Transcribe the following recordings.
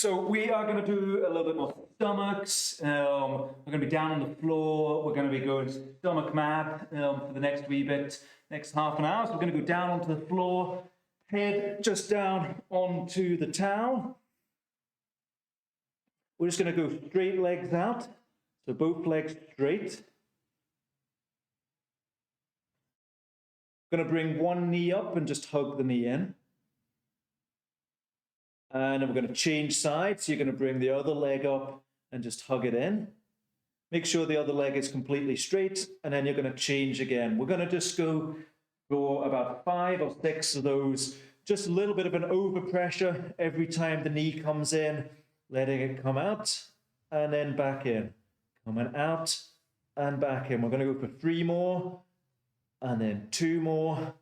So we are going to do a little bit more stomachs. We're going to be down on the floor. We're going to be going stomach map for the next wee bit, next half an hour. So we're going to go down onto the floor, head just down onto the towel. We're just going to go straight legs out. So both legs straight. Going to bring one knee up and just hug the knee in. And then we're going to change sides. So you're going to bring the other leg up and just hug it in. Make sure the other leg is completely straight, and then you're going to change again. We're going to just go about 5 or 6 of those. Just a little bit of an overpressure every time the knee comes in, letting it come out and then back in. Coming out and back in. We're going to go for 3 more, and then 2 more,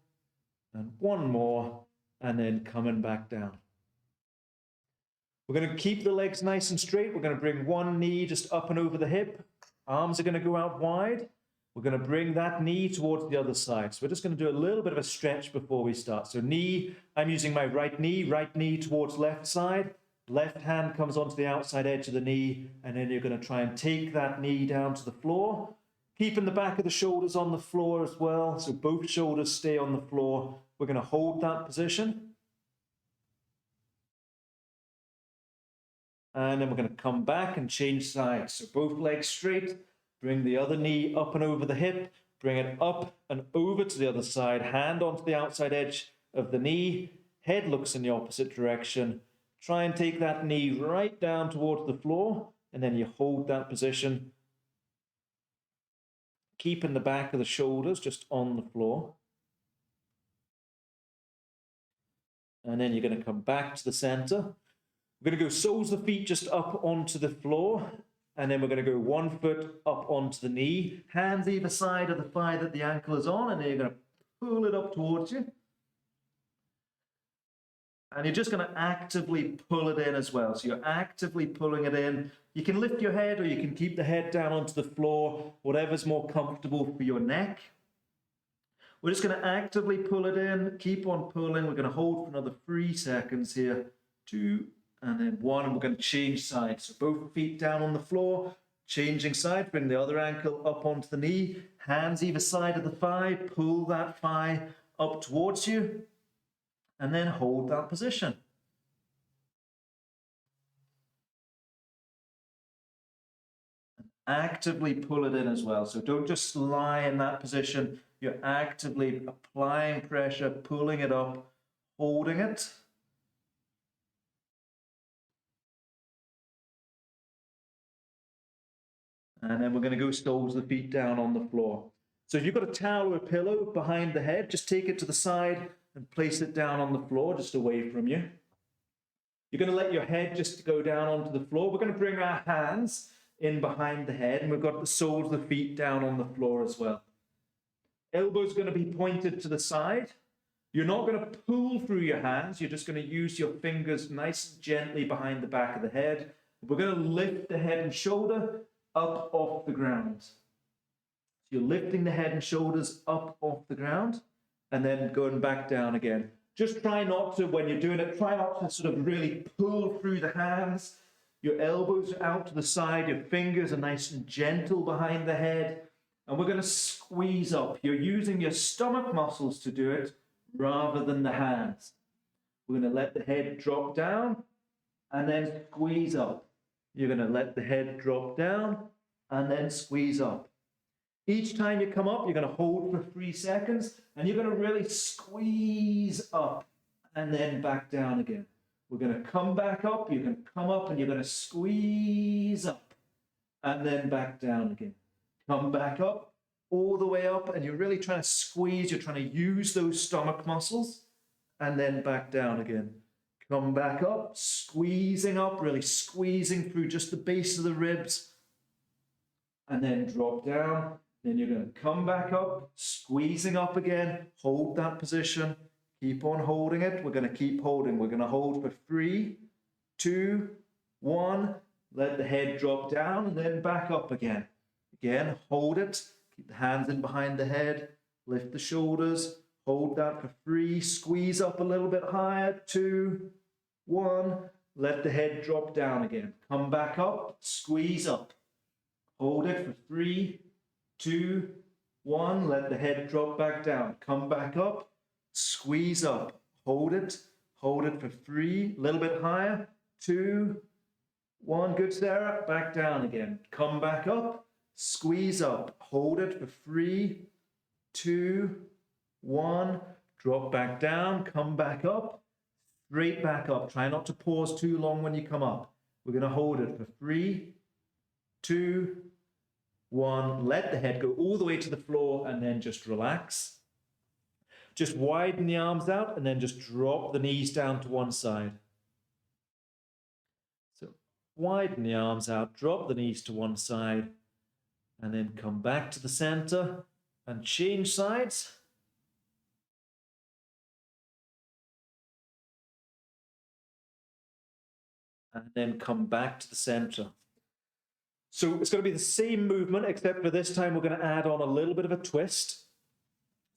and 1 more, and then coming back down. We're going to keep the legs nice and straight. We're going to bring one knee just up and over the hip. Arms are going to go out wide. We're going to bring that knee towards the other side. So we're just going to do a little bit of a stretch before we start. So knee, I'm using my right knee towards left side. Left hand comes onto the outside edge of the knee, and then you're going to try and take that knee down to the floor. Keeping the back of the shoulders on the floor as well. So both shoulders stay on the floor. We're going to hold that position. And then we're going to come back and change sides. So both legs straight, bring the other knee up and over the hip, bring it up and over to the other side, hand onto the outside edge of the knee, head looks in the opposite direction. Try and take that knee right down towards the floor, and then you hold that position, keeping the back of the shoulders just on the floor. And then you're going to come back to the center. We're going to go soles of the feet just up onto the floor, and then we're going to go 1 foot up onto the knee, hands either side of the thigh that the ankle is on, and then you're going to pull it up towards you. And you're just going to actively pull it in as well. So you're actively pulling it in. You can lift your head, or you can keep the head down onto the floor, whatever's more comfortable for your neck. We're just going to actively pull it in, keep on pulling. We're going to hold for another 3 seconds here. 2, and then 1, and we're going to change sides. So both feet down on the floor, changing side, bring the other ankle up onto the knee, hands either side of the thigh, pull that thigh up towards you, and then hold that position. And actively pull it in as well. So don't just lie in that position. You're actively applying pressure, pulling it up, holding it. And then we're going to go soles of the feet down on the floor. So if you've got a towel or a pillow behind the head, just take it to the side and place it down on the floor, just away from you. You're going to let your head just go down onto the floor. We're going to bring our hands in behind the head, and we've got the soles of the feet down on the floor as well. Elbows going to be pointed to the side. You're not going to pull through your hands. You're just going to use your fingers nice and gently behind the back of the head. We're going to lift the head and shoulder up off the ground. So you're lifting the head and shoulders up off the ground, and then going back down again. Just try not to, when you're doing it, try not to sort of really pull through the hands. Your elbows are out to the side, your fingers are nice and gentle behind the head, and we're going to squeeze up. You're using your stomach muscles to do it rather than the hands. We're going to let the head drop down and then squeeze up. You're going to let the head drop down and then squeeze up. Each time you come up, you're going to hold for 3 seconds, and you're going to really squeeze up and then back down again. We're going to come back up, you're going to come up, and you're going to squeeze up and then back down again. Come back up, all the way up, and you're really trying to squeeze, you're trying to use those stomach muscles, and then back down again. Come back up, squeezing up, really squeezing through just the base of the ribs, and then drop down. Then you're going to come back up, squeezing up again, hold that position, keep on holding it. We're going to keep holding. We're going to hold for 3, 2, 1. Let the head drop down and then back up again. Again, hold it, keep the hands in behind the head, lift the shoulders, hold that for 3, squeeze up a little bit higher, 2, 1, let the head drop down again. Come back up, squeeze up. Hold it for 3, 2, 1. Let the head drop back down. Come back up, squeeze up. Hold it for 3, a little bit higher. 2, 1. Good, Sarah. Back down again. Come back up, squeeze up. Hold it for 3, 2, 1. Drop back down, come back up, straight back up. Try not to pause too long when you come up. We're going to hold it for 3, 2, 1. Let the head go all the way to the floor and then just relax. Just widen the arms out and then just drop the knees down to one side. So widen the arms out, drop the knees to one side, and then come back to the center and change sides. And then come back to the center. So it's going to be the same movement, except for this time we're going to add on a little bit of a twist.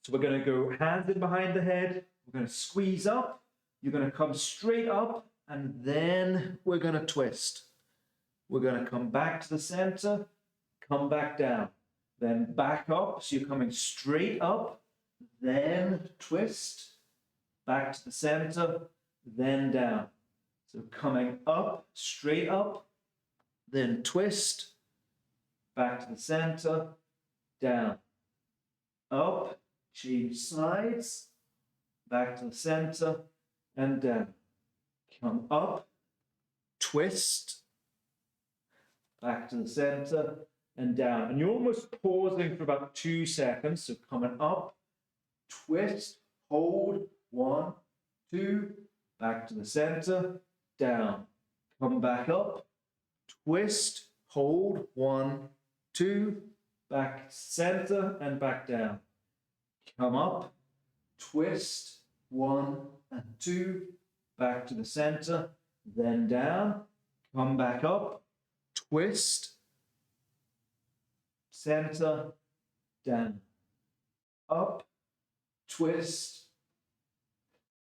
So we're going to go hands in behind the head. We're going to squeeze up. You're going to come straight up, and then we're going to twist. We're going to come back to the center, come back down, then back up. So you're coming straight up, then twist, back to the center, then down. So coming up, straight up, then twist, back to the center, down, up, change sides, back to the center, and down. Come up, twist, back to the center, and down. And you're almost pausing for about 2 seconds. So coming up, twist, hold, 1, 2, back to the center, down. Come back up, twist, hold, 1, 2, back center and back down. Come up, twist, 1 and 2, back to the center, then down. Come back up, twist, center, down. Up, twist,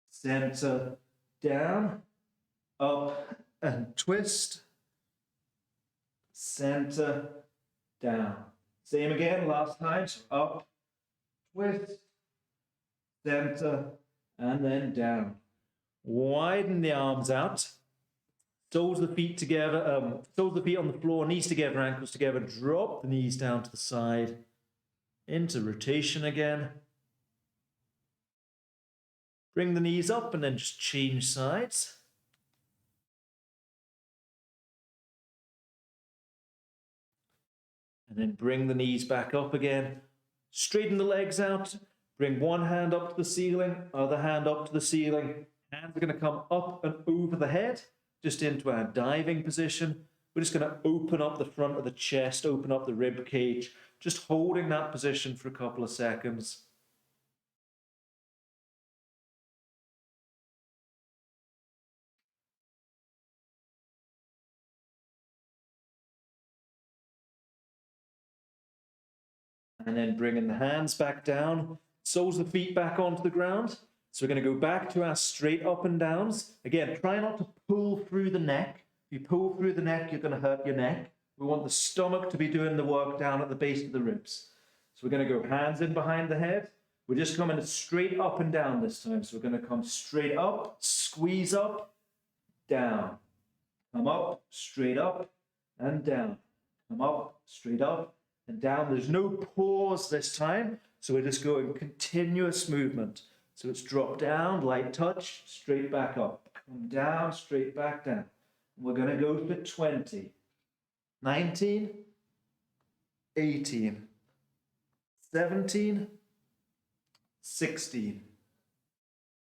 center, down. Up and twist, center, down. Same again, last time. So up, twist, center, and then down. Widen the arms out. Soles of the feet together, soles of the feet on the floor, knees together, ankles together. Drop the knees down to the side. Into rotation again. Bring the knees up and then just change sides. And then bring the knees back up again. Straighten the legs out. Bring one hand up to the ceiling, other hand up to the ceiling. Hands are going to come up and over the head, just into our diving position. We're just going to open up the front of the chest, open up the rib cage, just holding that position for a couple of seconds. And then bringing the hands back down, soles of the feet back onto the ground. So we're going to go back to our straight up and downs. Again, try not to pull through the neck. If you pull through the neck, you're going to hurt your neck. We want the stomach to be doing the work down at the base of the ribs. So we're going to go hands in behind the head. We're just coming straight up and down this time. So we're going to come straight up, squeeze up, down. Come up, straight up, and down. Come up, straight up, and down. There's no pause this time, so we're just going continuous movement. So it's drop down, light touch, straight back up. Come down, straight back down. We're going to go for 20. 19, 18, 17, 16,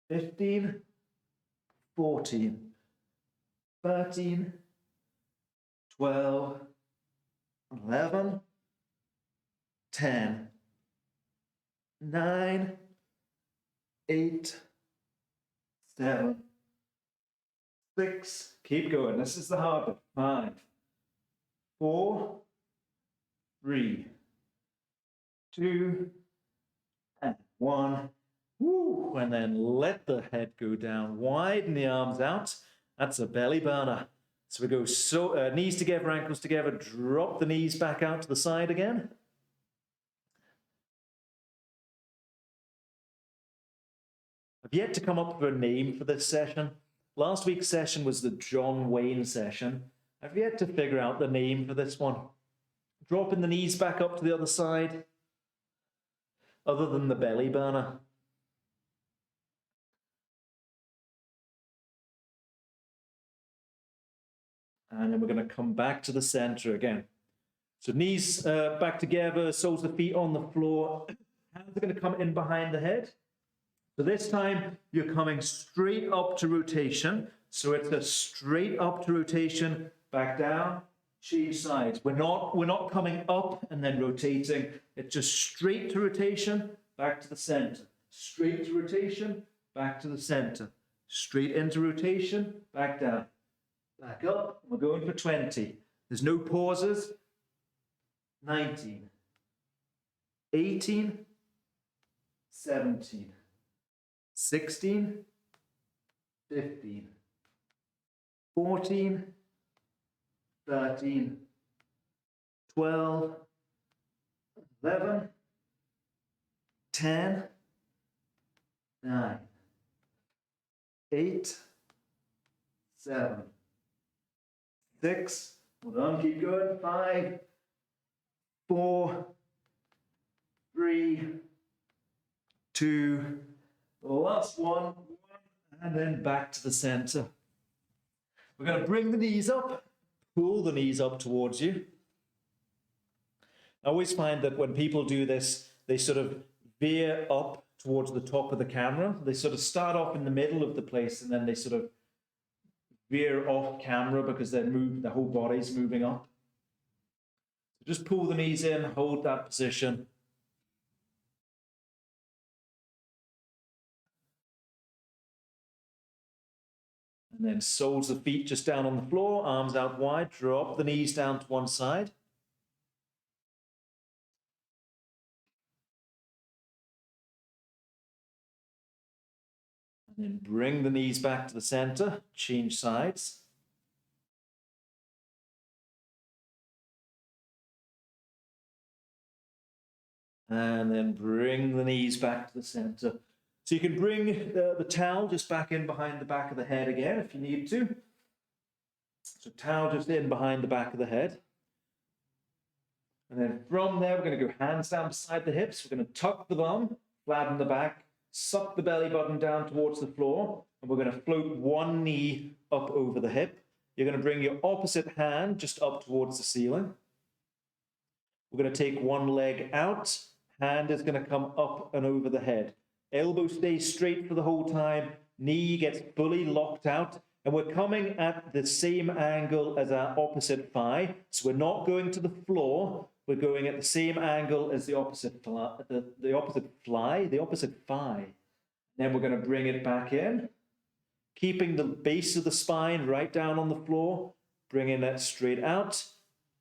15, 14, 13, 12, 11, 10, 9, 8, 7, 6, keep going, this is the hard bit, 5, 4, 3, 2, and 1. Woo. And then let the head go down, widen the arms out, That's a belly burner. So we go knees together, ankles together, drop the knees back out to the side again. I've yet to come up with a name for this session. Last week's session was the John Wayne session. I've yet to figure out the name for this one. Dropping the knees back up to the other side, other than the belly burner. And then we're going to come back to the center again. So knees back together, soles of the feet on the floor. Hands are going to come in behind the head. So this time you're coming straight up to rotation. So it's a straight up to rotation, back down, change sides. We're not coming up and then rotating. It's just straight to rotation, back to the center. Straight to rotation, back to the center. Straight into rotation, back down. Back up, we're going for 20. There's no pauses. 19, 18, 17, 16, 15, 14, 13, 12, 11, 10, 9, 8, 7, 6, hold on, keep going, 5, 4, 3, 2, last one, and then back to the center. We're going to bring the knees up, pull the knees up towards you. I always find that when people do this, they sort of veer up towards the top of the camera. They sort of start off in the middle of the place and then they sort of veer off camera because the whole body's moving up. So just pull the knees in, hold that position. And then soles of feet just down on the floor, arms out wide, drop the knees down to one side. And then bring the knees back to the center, change sides. And then bring the knees back to the center. So you can bring the towel just back in behind the back of the head again if you need to. So towel just in behind the back of the head. And then from there, we're going to go hands down beside the hips. We're going to tuck the bum, flatten the back, suck the belly button down towards the floor, and we're going to float one knee up over the hip. You're going to bring your opposite hand just up towards the ceiling. We're going to take one leg out. Hand is going to come up and over the head. Elbow stays straight for the whole time. Knee gets fully locked out. And we're coming at the same angle as our opposite thigh. So we're not going to the floor. We're going at the same angle as the opposite thigh. Then we're going to bring it back in, keeping the base of the spine right down on the floor, bringing that straight out,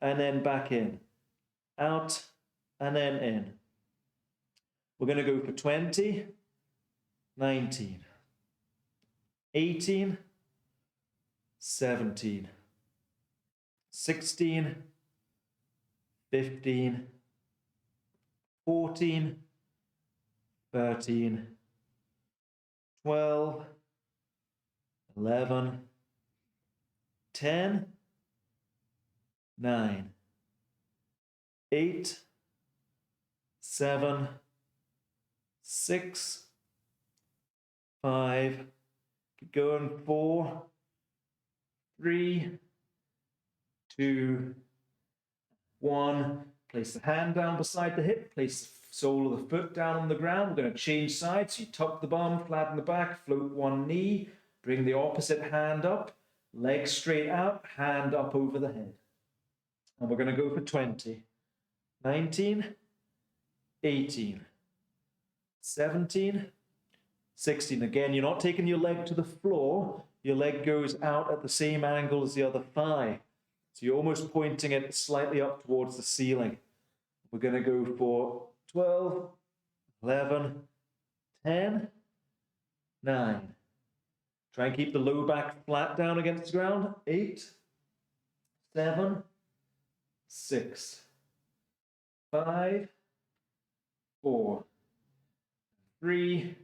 and then back in, out, and then in. We're going to go for 20, 19, 18, 17, 16, 15, 14, 13, 12, 11, 10, 9, 8, 7, 6, 5, keep going, 4, 3, 2, 1. Place the hand down beside the hip, place the sole of the foot down on the ground. We're going to change sides. So you tuck the bum, flatten the back, float one knee, bring the opposite hand up, leg straight out, hand up over the head. And we're going to go for 20, 19, 18, 17, 16. Again, you're not taking your leg to the floor. Your leg goes out at the same angle as the other thigh. So you're almost pointing it slightly up towards the ceiling. We're going to go for 12, 11, 10, 9, Try and keep the low back flat down against the ground. 8, 7, 6, 5, 4, 3,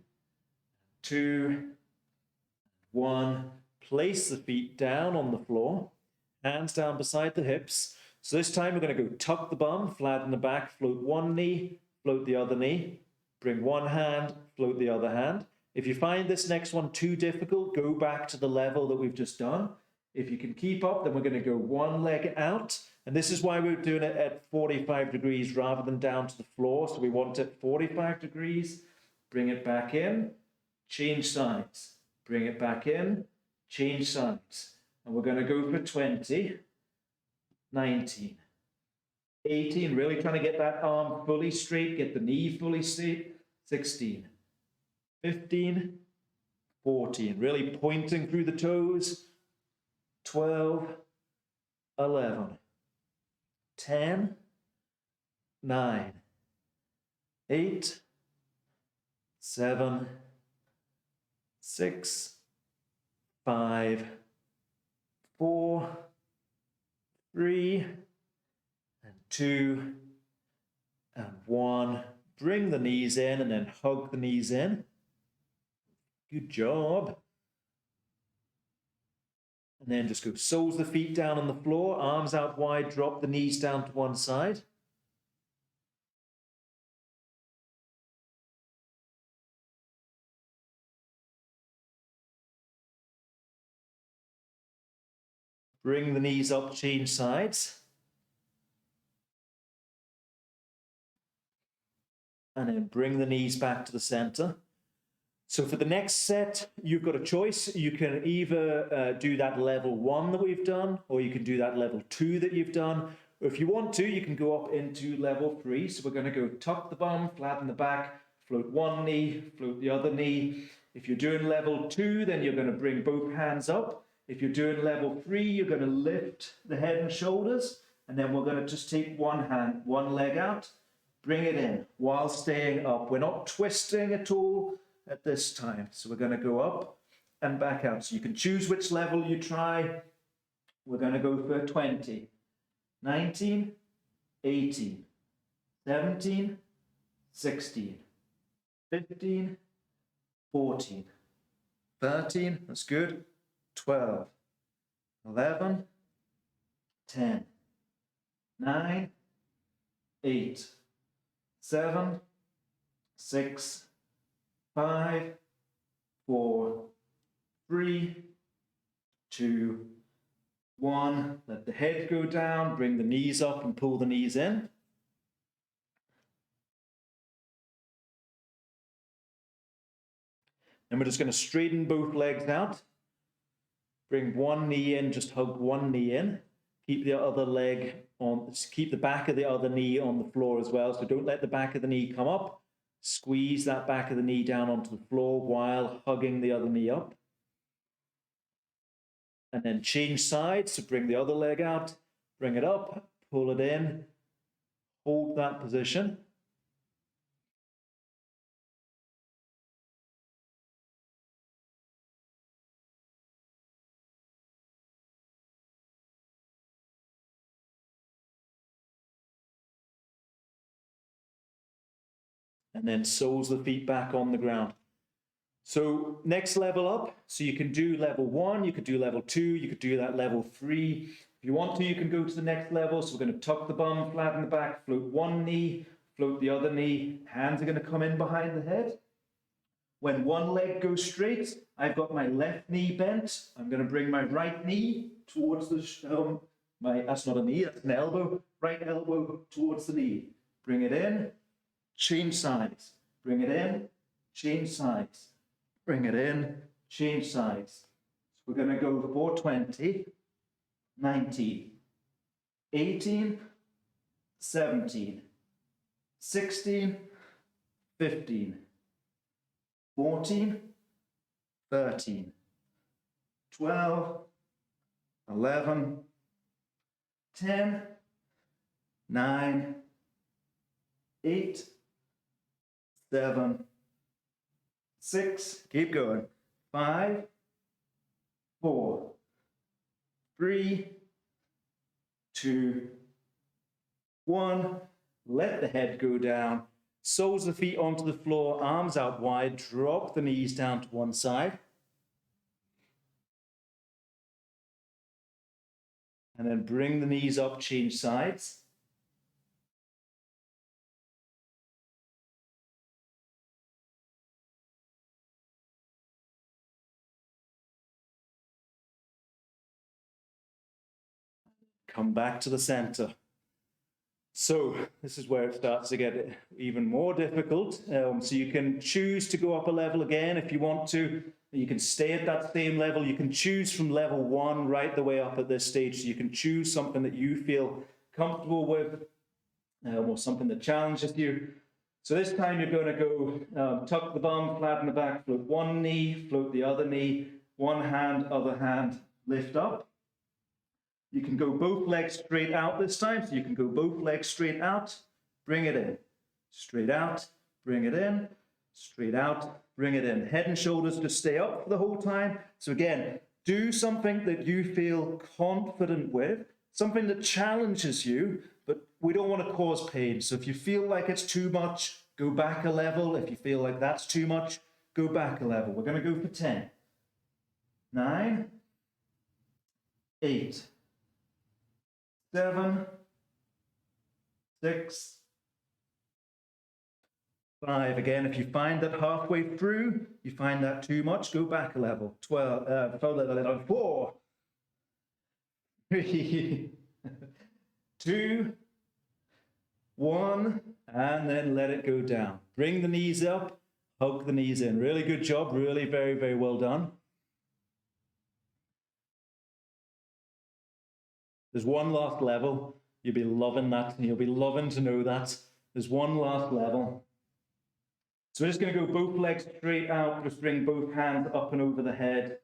2, 1. Place the feet down on the floor, hands down beside the hips. So this time we're going to go tuck the bum, flatten the back, float one knee, float the other knee, bring one hand, float the other hand. If you find this next one too difficult, go back to the level that we've just done. If you can keep up, then we're going to go one leg out. And this is why we're doing it at 45 degrees rather than down to the floor. So we want it 45 degrees, bring it back in, change sides, bring it back in, change sides. And we're going to go for 20, 19, 18, really trying to get that arm fully straight, get the knee fully straight, 16, 15, 14, really pointing through the toes, 12, 11, 10, 9, 8, 7, 6, 5, 4, 3, and 2, and 1. Bring the knees in and then hug the knees in. Good job. And then just go soles the feet down on the floor, arms out wide, drop the knees down to one side. Bring the knees up, change sides. And then bring the knees back to the center. So for the next set, you've got a choice. You can either do that level 1 that we've done, or you can do that level 2 that you've done. If you want to, you can go up into level 3. So we're going to go tuck the bum, flatten the back, float one knee, float the other knee. If you're doing level 2, then you're going to bring both hands up. If you're doing level 3, you're going to lift the head and shoulders, and then we're going to just take one hand, one leg out, bring it in while staying up. We're not twisting at all at this time. So we're going to go up and back out. So you can choose which level you try. We're going to go for 20, 19, 18, 17, 16, 15, 14, 13, that's good, 12, 11, 10, 9, 8, 7, 6, 5, 4, 3, 2, 1. Let the head go down, bring the knees up and pull the knees in. And we're just going to straighten both legs out. Bring one knee in, just hug one knee in. Keep the other leg on, keep the back of the other knee on the floor as well. So don't let the back of the knee come up. Squeeze that back of the knee down onto the floor while hugging the other knee up. And then change sides, so bring the other leg out, bring it up, pull it in, hold that position. And then soles the feet back on the ground. So next level up, so you can do level 1, you could do level 2, you could do that level 3. If you want to, you can go to the next level. So we're going to tuck the bum, flatten the back, float one knee, float the other knee. Hands are going to come in behind the head. When one leg goes straight, I've got my left knee bent. I'm going to bring my right knee towards the, that's not a knee, that's an elbow. Right elbow towards the knee. Bring it in, change sides. Bring it in, change sides. Bring it in, change sides. So we're going to go for 20, 19, 18, 17, 16, 15, 14, 13, 12, 11, 10, 9, 8, 7, 6, keep going, 5, 4, 3, 2, 1. Let the head go down. Soles of the feet onto the floor, arms out wide. Drop the knees down to one side. And then bring the knees up, change sides. Come back to the center. So this is where it starts to get even more difficult. So you can choose to go up a level again if you want to. You can stay at that same level. You can choose from level 1 right the way up at this stage. So you can choose something that you feel comfortable with or something that challenges you. So this time you're going to go tuck the bum, flatten the back, float one knee, float the other knee, one hand, other hand, lift up. You can go both legs straight out this time. So you can go both legs straight out, bring it in. Straight out, bring it in. Straight out, bring it in. Head and shoulders just stay up for the whole time. So again, do something that you feel confident with, something that challenges you, but we don't want to cause pain. So if you feel like it's too much, go back a level. If you feel like that's too much, go back a level. We're going to go for 10, 9, 8, 7, 6, 5. Again, if you find that halfway through, you find that too much, go back a level. 4, 3, 2, 1, and then let it go down. Bring the knees up, hug the knees in. Really good job, really very, very well done. There's one last level. You'll be loving that. You'll be loving to know that. There's one last level. So we're just going to go both legs straight out. Just bring both hands up and over the head.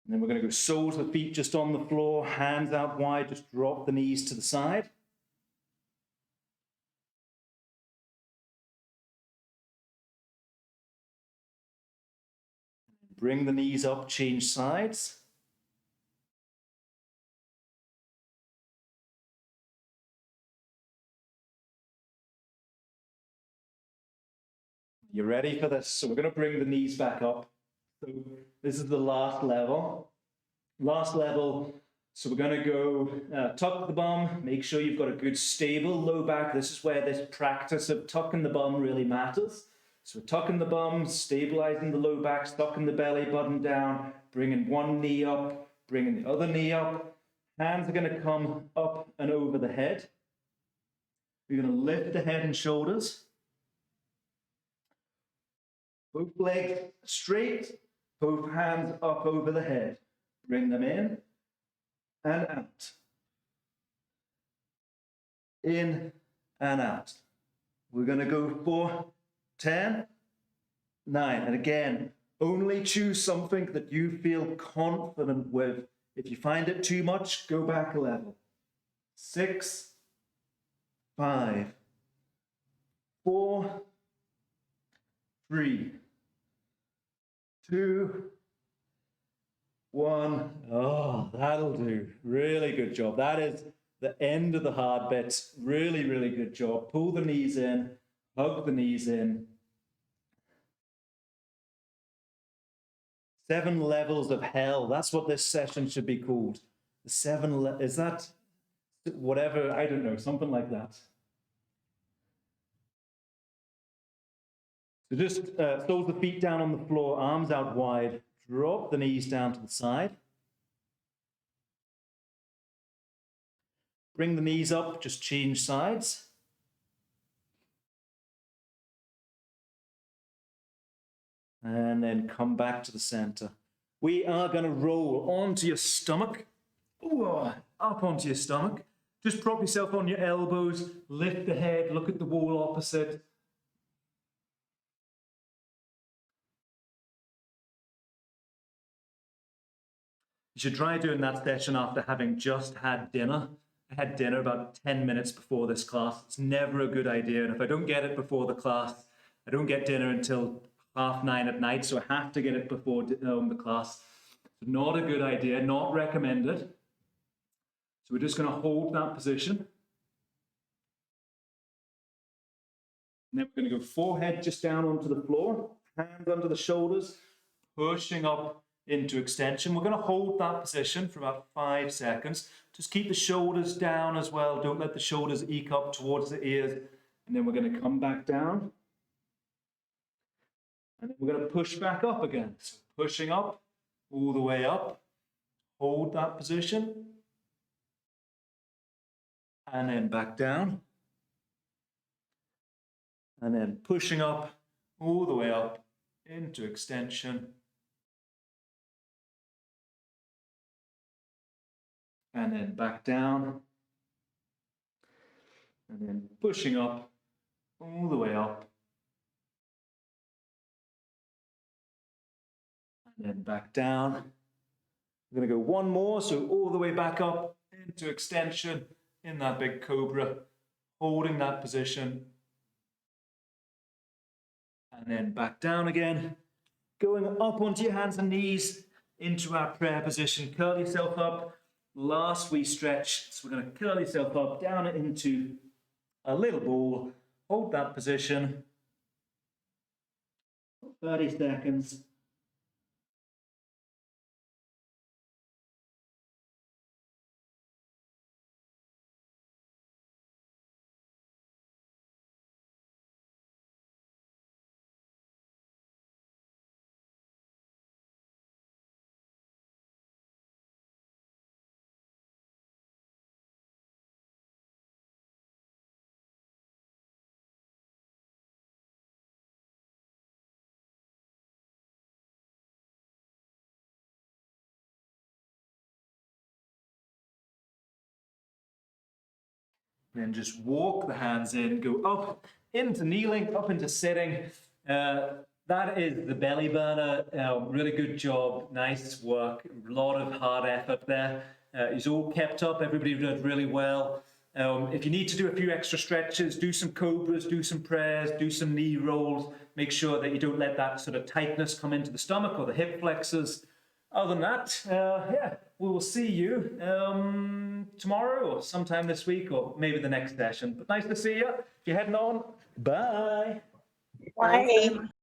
And then we're going to go soles of the feet just on the floor, hands out wide, just drop the knees to the side. Bring the knees up, change sides. You ready for this? So we're going to bring the knees back up. So this is the last level. Last level. So we're going to go tuck the bum. Make sure you've got a good stable low back. This is where this practice of tucking the bum really matters. So we're tucking the bum, stabilizing the low back, tucking the belly button down, bringing one knee up, bringing the other knee up. Hands are going to come up and over the head. We're going to lift the head and shoulders. Both legs straight, both hands up over the head. Bring them in and out. In and out. We're going to go for 10, 9. And again, only choose something that you feel confident with. If you find it too much, go back a level. 6, 5, 4, 3, 2, 1. Oh, that'll do. Really good job. That is the end of the hard bits. Really, really good job. Pull the knees in, hug the knees in. 7 levels of hell. That's what this session should be called. The 7, is that whatever? I don't know, something like that. So just soles the feet down on the floor, arms out wide. Drop the knees down to the side. Bring the knees up, just change sides. And then come back to the center. We are going to roll onto your stomach. Ooh, up onto your stomach. Just prop yourself on your elbows, lift the head, look at the wall opposite. You should try doing that session after having just had dinner. I had dinner about 10 minutes before this class. It's never a good idea. And if I don't get it before the class, I don't get dinner until 9:30 at night. So I have to get it before the class. Not a good idea, not recommended. So we're just going to hold that position. And then we're going to go forehead just down onto the floor, hands under the shoulders, pushing up into extension. We're going to hold that position for about 5 seconds. Just keep the shoulders down as well. Don't let the shoulders eke up towards the ears. And then we're going to come back down. And then we're going to push back up again. So pushing up, all the way up. Hold that position. And then back down. And then pushing up, all the way up into extension. And then back down. And then pushing up, all the way up. And then back down. We're going to go one more, so all the way back up into extension in that big cobra, holding that position. And then back down again, going up onto your hands and knees into our prayer position. Curl yourself up. Last wee stretch. So we're going to curl yourself up, down into a little ball. Hold that position. 30 seconds. Then just walk the hands in, go up into kneeling, up into sitting. That is the belly burner. Really good job, nice work, a lot of hard effort there. It's all kept up, everybody did really well. If you need to do a few extra stretches, do some cobras, do some prayers, do some knee rolls. Make sure that you don't let that sort of tightness come into the stomach or the hip flexors. Other than that, yeah, we will see you tomorrow or sometime this week or maybe the next session. But nice to see you. If you're heading on, bye. Bye.